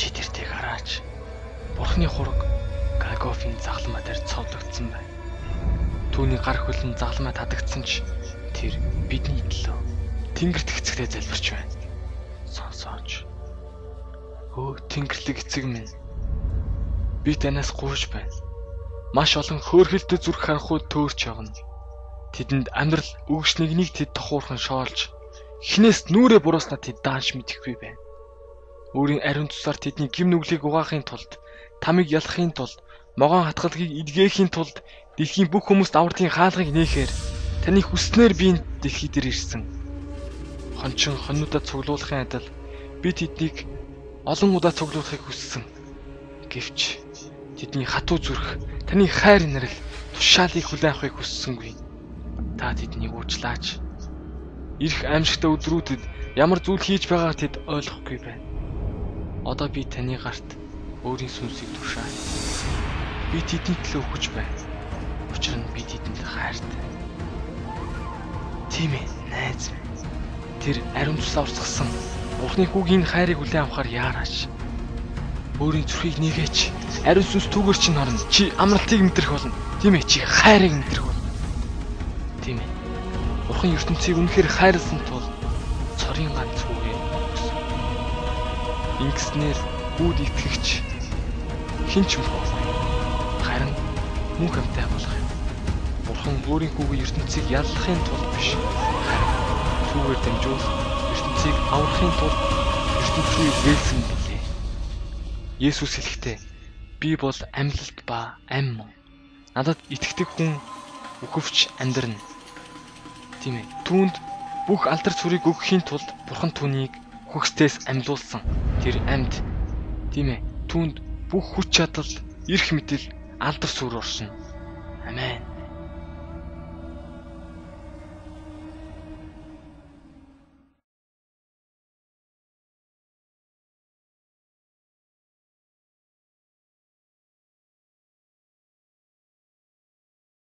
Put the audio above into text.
Чи тэртийг хараач. Бурхны хураг Голгофын загалмаа дээр цовдлогдсон байна. Түүний гар хөлн загалмаа татагдсан ч тэр бидний төлөө тэнгэрт хэцэгтэй залбирч байна. Сонсооч. Өө тэнгэрлэг эцэг минь. Би танаас гуйж байна. Маш олон хөөрхөлтөй зүрх харанхуй төөрч явна. Тэдэнд амьдрал өгшнийг нэг тэд тохуурхан шоолж, хинээс нүрээ буруuснаа тэд даанч мэдэхгүй байна. Өөрийн ариун цусаар тэдний гим нүглийг угаахын тулд, тамиг ялахын тулд, могоон хатгалгийг эдгээхийн тулд дэлхийн бүх хүмүүст авралын хаалгыг нээхээр таны хүснээр би энэ дэлхий дээр ирсэн. Хончин хоннуудаа цуглуулахын адил би тэднийг олон удаа цуглуулахыг хүссэн. Гэвч тэдний хатуу зүрх, таны хайр инрэл, тушаалыг хүлээн авахыг хүссэнгүй. Та тэднийг уучлаач. Ирэх аимшигтай өдрүүдэд ямар зүйл хийж байгааг тэд ойлгохгүй байна. Одоо би таны гарт өөрийн сүнсийг тушаая. Би тэдний төлөө өгч байна. Учир нь би тэдэнд хайртай. Тийм ээ, найз минь. Тэр ариун цусаар урсгасан Бурхны хүүгийн хайрыг хүлээн авахар яараач. Өөрийн зүрхийг нэгээч. Ариун сүнс түүгээр чинь орно. Чи амралтыг мэдрэх болно. Тийм ээ, чи хайрыг мэдрэх болно. Тийм ээ. Бурхан ертөнцийг үнэхээр хайрласан тул цорын ганц хүүгээ өгсөн. Ингэснээр үүд итгэгч хэн ч мөхгүй. Харин мөнх амьтаа болох юм. Бурхан өөрийн хүүгээ ертөнцийг яллахын тулд биш. Харин түүгээр дамжуул ертөнцийг аврахын тулд ертөнцийг вэлсэн билээ. Есүс хэлэхдээ би бол амьлалт ба ам мөн. Надад итгэдэг хүн үхвч амьдрна. Тийм ээ. Түүнд бүх алдар цүрийг өгөхийн тулд Бурхан түүнийг хөхстээс амьлуулсан. Тэр амьд. Тийм ээ. Түүнд бүх хүч чадал, эрх мэдэл, алдар сүр оршино. Амен.